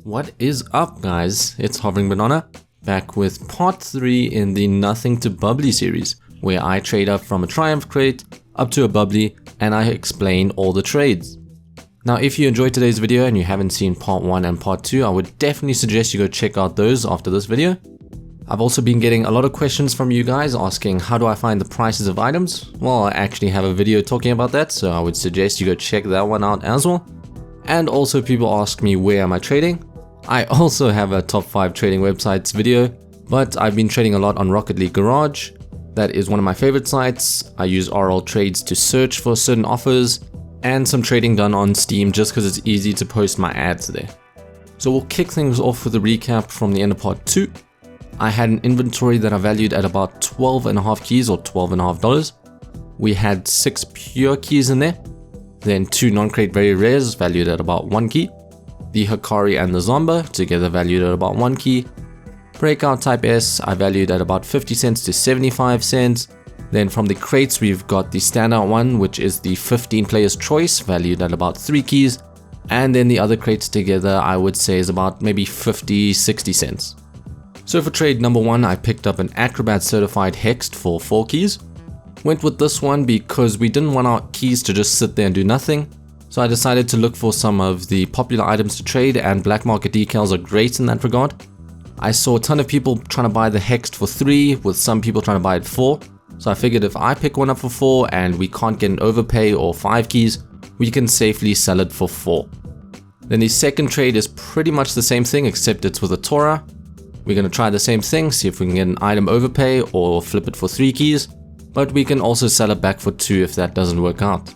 What is up, guys? It's HoveringBanana, back with part 3 in the Nothing to Bubbly series, where I trade up from a Triumph crate up to a Bubbly and I explain all the trades. Now, if you enjoyed today's video and you haven't seen part 1 and part 2, I would definitely suggest you go check out those after this video. I've also been getting a lot of questions from you guys asking how do I find the prices of items. Well, I actually have a video talking about that, so I would suggest you go check that one out as well. And also people ask me where am I trading. I also have a top 5 trading websites video, but I've been trading a lot on Rocket League Garage. That is one of my favorite sites. I use RL Trades to search for certain offers and some trading done on Steam just because it's easy to post my ads there. So we'll kick things off with a recap from the end of part 2. I had an inventory that I valued at about 12.5 keys or $12.50. We had 6 pure keys in there, then 2 non-crate very rares valued at about 1 key. The Hikari and the Zomba together valued at about 1 key. Breakout Type S I valued at about 50 cents to 75 cents. Then from the crates we've got the standout one, which is the 15 players choice, valued at about 3 keys. And then the other crates together I would say is about maybe 50-60 cents. So for trade number 1, I picked up an Acrobat certified hexed for 4 keys. Went with this one because we didn't want our keys to just sit there and do nothing. So I decided to look for some of the popular items to trade, and black market decals are great in that regard. I saw a ton of people trying to buy the hexed for 3, with some people trying to buy it 4. So I figured if I pick one up for 4 and we can't get an overpay or 5 keys, we can safely sell it for 4. Then the second trade is pretty much the same thing, except it's with a Torah. We're going to try the same thing, see if we can get an item overpay or flip it for 3 keys, but we can also sell it back for 2 if that doesn't work out.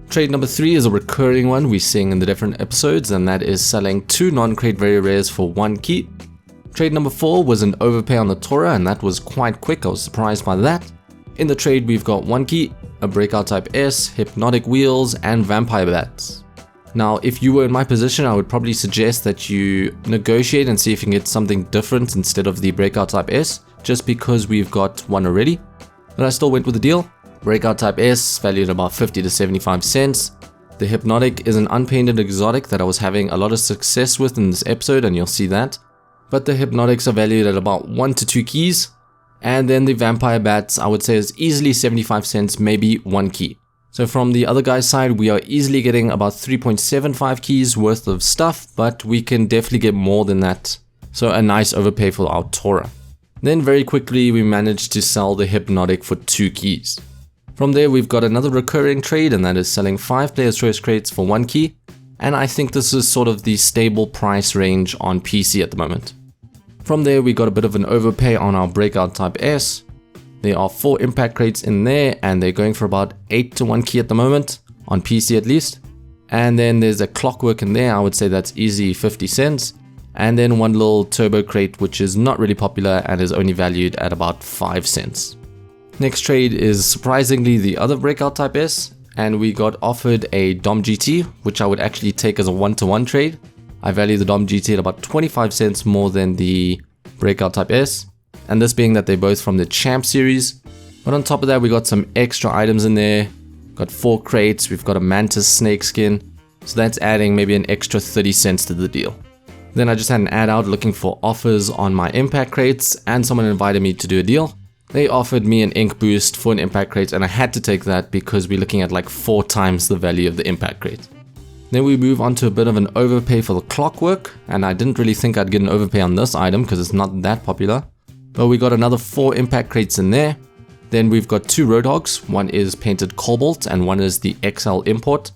Trade number 3 is a recurring one we're seeing in the different episodes, and that is selling 2 non-crate very rares for 1 key. Trade number 4 was an overpay on the Torah, and that was quite quick. I was surprised by that. In the trade we've got 1 key, a Breakout Type S, Hypnotic Wheels, and Vampire Bats. Now, if you were in my position, I would probably suggest that you negotiate and see if you can get something different instead of the Breakout Type S, just because we've got one already. But I still went with the deal. Breakout Type S valued about 50 to 75 cents. The Hypnotic is an unpainted exotic that I was having a lot of success with in this episode, and you'll see that. But the Hypnotics are valued at about 1 to 2 keys. And then the Vampire Bats I would say is easily 75 cents, maybe 1 key. So from the other guy's side, we are easily getting about 3.75 keys worth of stuff, but we can definitely get more than that. So a nice overpay for our Torah. Then very quickly we managed to sell the Hypnotic for 2 keys. From there we've got another recurring trade, and that is selling 5 players choice crates for 1 key. And I think this is sort of the stable price range on PC at the moment. From there we got a bit of an overpay on our Breakout Type S. There are 4 impact crates in there, and they're going for about 8 to 1 key at the moment, on PC at least. And then there's a CLOCKWORK in there, I would say that's easy 50 cents. And then one little turbo crate which is not really popular and is only valued at about 5 cents. Next trade is surprisingly the other Breakout Type S, and we got offered a Dom GT, which I would actually take as a 1-to-1 trade. I value the Dom GT at about 25 cents more than the Breakout Type S, and this being that they're both from the Champ series. But on top of that we got some extra items in there. Got 4 crates, we've got a Mantis snake skin, so that's adding maybe an extra 30 cents to the deal. Then I just had an ad out looking for offers on my impact crates, and someone invited me to do a deal. They offered me an ink boost for an impact crate, and I had to take that because we're looking at like 4 times the value of the impact crate. Then we move on to a bit of an overpay for the CLOCKWORK, and I didn't really think I'd get an overpay on this item because it's not that popular. But we got another 4 impact crates in there. Then we've got 2 Roadhogs, one is painted Cobalt and one is the XL Import.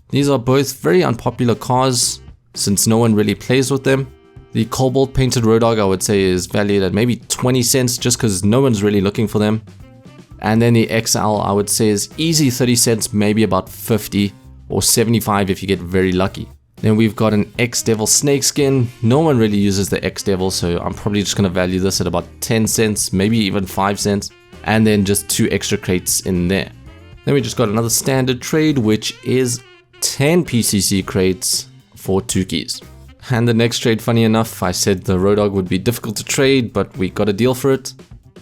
These are both very unpopular cars since no one really plays with them. The Cobalt painted Roadhog I would say is valued at maybe 20 cents just because no one's really looking for them. And then the XL I would say is easy 30 cents, maybe about 50 or 75 if you get very lucky. Then we've got an X-Devil snakeskin. No one really uses the X-Devil, so I'm probably just going to value this at about 10 cents, maybe even 5 cents. And then just 2 extra crates in there. Then we just got another standard trade, which is 10 PCC crates for 2 keys. And the next trade, funny enough, I said the Roadhog would be difficult to trade, but we got a deal for it.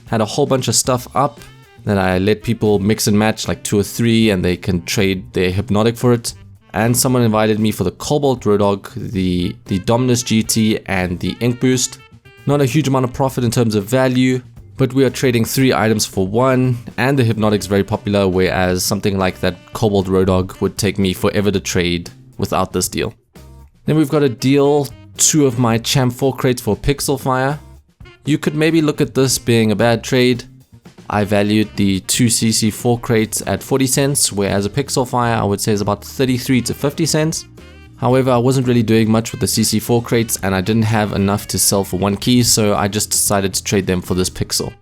Had a whole bunch of stuff up that I let people mix and match, like 2 or 3, and they can trade their Hypnotic for it. and someone invited me for the Cobalt Road Dog, the Dominus GT, and the Ink Boost. Not a huge amount of profit in terms of value, but we are trading 3 items for 1, and the Hypnotic's very popular, whereas something like that Cobalt Road Dog would take me forever to trade without this deal. Then we've got a deal, 2 of my Champ 4 crates for Pixel Fire. You could maybe look at this being a bad trade. I valued the 2 CC4 crates at 40 cents, whereas a Pixel Fire I would say is about 33 to 50 cents. However, I wasn't really doing much with the CC4 crates and I didn't have enough to sell for 1 key, so I just decided to trade them for this Pixel.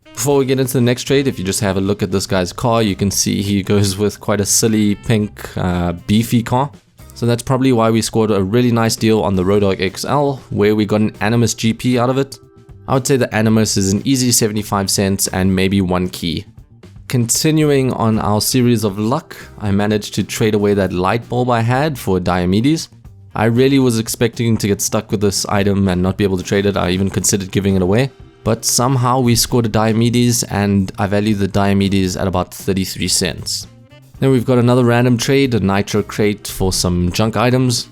Before we get into the next trade, if you just have a look at this guy's car, you can see he goes with quite a silly pink beefy car. So that's probably why we scored a really nice deal on the Road Dog XL, where we got an Animus GP out of it. I would say the Animus is an easy 75 cents and maybe 1 key. Continuing on our series of luck, I managed to trade away that light bulb I had for Diomedes. I really was expecting to get stuck with this item and not be able to trade it. I even considered giving it away. But somehow we scored a Diomedes and I valued the Diomedes at about 33 cents. Then we've got another random trade, a Nitro crate for some junk items.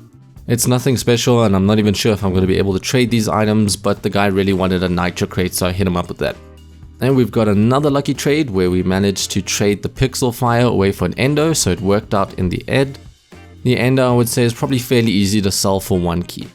It's nothing special and I'm not even sure if I'm going to be able to trade these items, but the guy really wanted a Nitro crate, so I hit him up with that. Then we've got another lucky trade where we managed to trade the Pixel Fire away for an Endo, so it worked out in the end. The Endo I would say is probably fairly easy to sell for 1 key.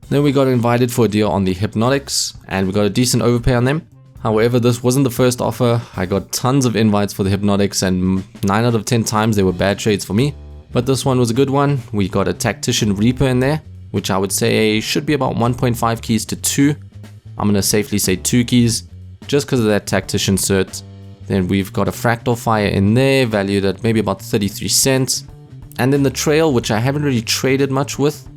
Then we got invited for a deal on the Hypnotics and we got a decent overpay on them. However, this wasn't the first offer. I got tons of invites for the Hypnotics and 9 out of 10 times they were bad trades for me. But this one was a good one. We got a Tactician Reaper in there, which I would say should be about 1.5 keys to 2. I'm going to safely say 2 keys, just because of that Tactician cert. Then we've got a Fractal Fire in there, valued at maybe about 33 cents. And then the Trail, which I haven't really traded much with,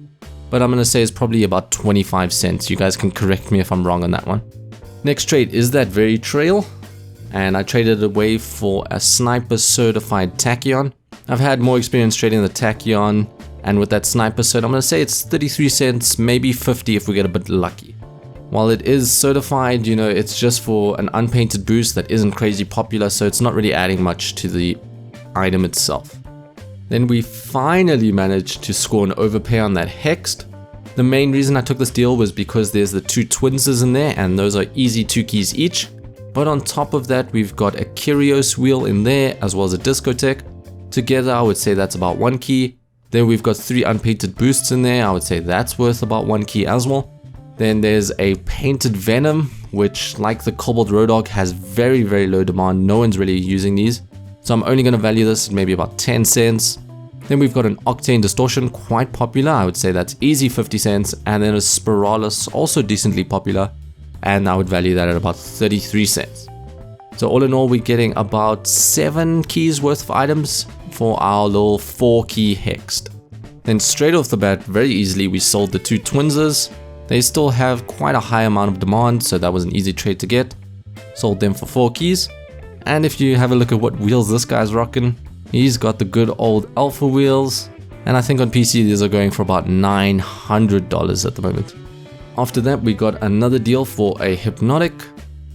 but I'm going to say is probably about 25 cents. You guys can correct me if I'm wrong on that one. Next trade is that very Trail, and I traded it away for a Sniper Certified Tachyon. I've had more experience trading the Tachyon, and with that Sniper cert, I'm going to say it's 33 cents, maybe 50 if we get a bit lucky. While it is certified, you know, it's just for an unpainted boost that isn't crazy popular, so it's not really adding much to the item itself. Then we finally managed to score an overpay on that Hexed. The main reason I took this deal was because there's the 2 Twinses in there, and those are easy 2 keys each. But on top of that, we've got a Kyrios wheel in there, as well as a Discotheque. Together, I would say that's about 1 key. Then we've got 3 unpainted boosts in there. I would say that's worth about 1 key as well. Then there's a painted Venom, which, like the Cobalt Road Dog, has very, very low demand. No one's really using these. So I'm only going to value this at maybe about 10 cents. Then we've got an Octane Distortion, quite popular. I would say that's easy 50 cents. And then a Spiralis, also decently popular. And I would value that at about 33 cents. So all in all, we're getting about 7 keys worth of items for our little 4 key Hexed. Then straight off the bat, very easily, we sold the 2 Twinses. They still have quite a high amount of demand, so that was an easy trade to get. Sold them for 4 keys. And if you have a look at what wheels this guy's rocking, he's got the good old Alpha wheels. And I think on PC these are going for about $900 at the moment. After that, we got another deal for a Hypnotic.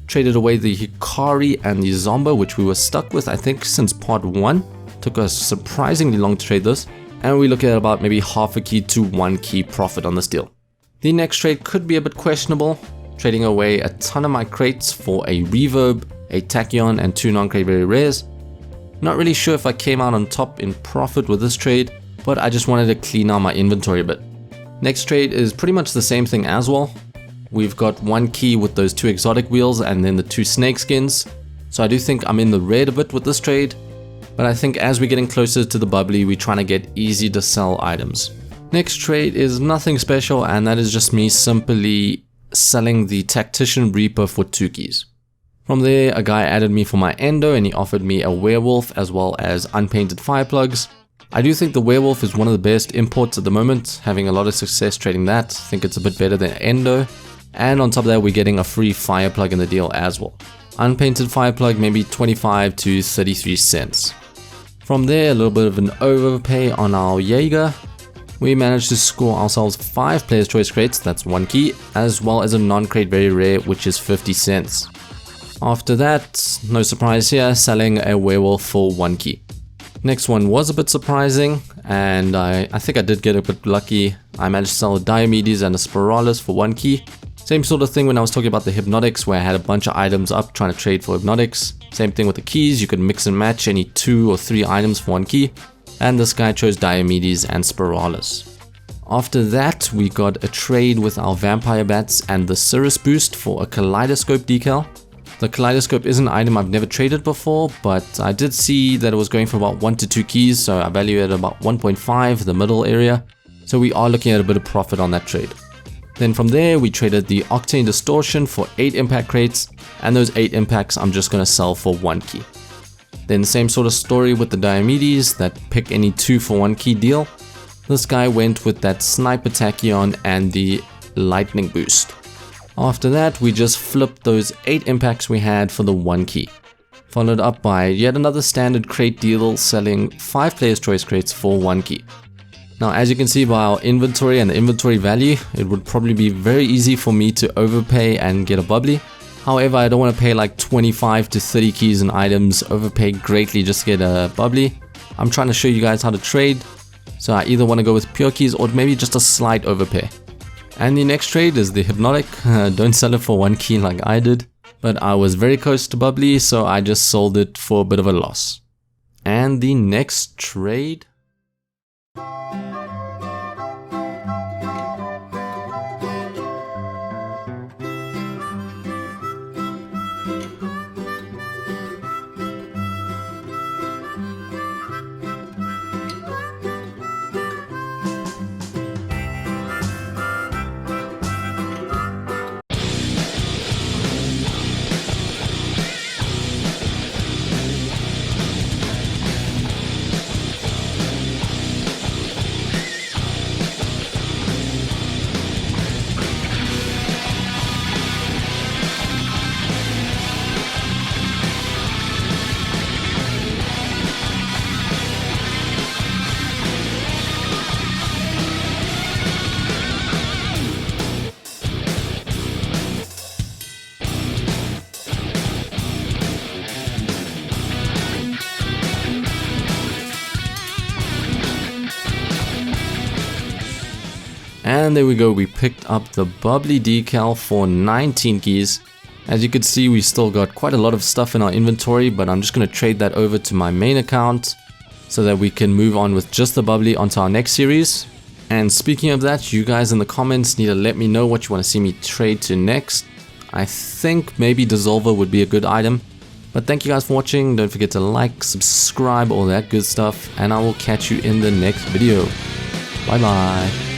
Traded away the Hikari and the Zomba, which we were stuck with, I think, since part 1. Took us surprisingly long to trade this. And we look at about maybe half a key to 1 key profit on this deal. The next trade could be a bit questionable. Trading away a ton of my crates for a Reverb, a Tachyon, and 2 non-crate very rares. Not really sure if I came out on top in profit with this trade, but I just wanted to clean out my inventory a bit. Next trade is pretty much the same thing as well. We've got 1 key with those 2 exotic wheels and then the 2 snake skins. So I do think I'm in the red a bit with this trade. But I think as we're getting closer to the Bubbly, we're trying to get easy to sell items. Next trade is nothing special, and that is just me simply selling the Tactician Reaper for 2 keys. From there, a guy added me for my Endo and he offered me a Werewolf as well as unpainted Fireplugs. I do think the Werewolf is one of the best imports at the moment, having a lot of success trading that. I think it's a bit better than Endo. And on top of that, we're getting a free Fireplug in the deal as well. Unpainted Fireplug, maybe 25 to 33 cents. From there, a little bit of an overpay on our Jaeger. We managed to score ourselves 5 Player's Choice crates, that's 1 key, as well as a non-crate very rare, which is 50 cents. After that, no surprise here, selling a Werewolf for 1 key. Next one was a bit surprising, and I think I did get a bit lucky. I managed to sell a Diomedes and a Spiralis for 1 key. Same sort of thing when I was talking about the Hypnotics, where I had a bunch of items up trying to trade for Hypnotics. Same thing with the keys, you could mix and match any 2 or 3 items for 1 key. And this guy chose Diomedes and Spiralis. After that, we got a trade with our Vampire Bats and the Cirrus Boost for a Kaleidoscope decal. The Kaleidoscope is an item I've never traded before, but I did see that it was going for about 1 to 2 keys, so I value it at about 1.5, the middle area. So we are looking at a bit of profit on that trade. Then from there, we traded the Octane Distortion for 8 impact crates, and those 8 impacts I'm just going to sell for 1 key. Then same sort of story with the Diomedes, that pick any 2 for 1 key deal. This guy went with that Sniper Tachyon and the Lightning Boost. After that, we just flipped those 8 impacts we had for the 1 key. Followed up by yet another standard crate deal selling 5 Player's Choice crates for 1 key. Now, as you can see by our inventory and the inventory value, it would probably be very easy for me to overpay and get a bubbly. However, I don't want to pay like 25 to 30 keys and items, overpay greatly just to get a bubbly. I'm trying to show you guys how to trade. So I either want to go with pure keys or maybe just a slight overpay. And the next trade is the Hypnotic. Don't sell it for 1 key like I did. But I was very close to bubbly, so I just sold it for a bit of a loss. And the next trade... And there we go, we picked up the Bubbly decal for 19 keys. As you can see, we still got quite a lot of stuff in our inventory, but I'm just going to trade that over to my main account so that we can move on with just the Bubbly onto our next series. And speaking of that, you guys in the comments need to let me know what you want to see me trade to next. I think maybe Dissolver would be a good item. But thank you guys for watching, don't forget to like, subscribe, all that good stuff, and I will catch you in the next video. Bye bye.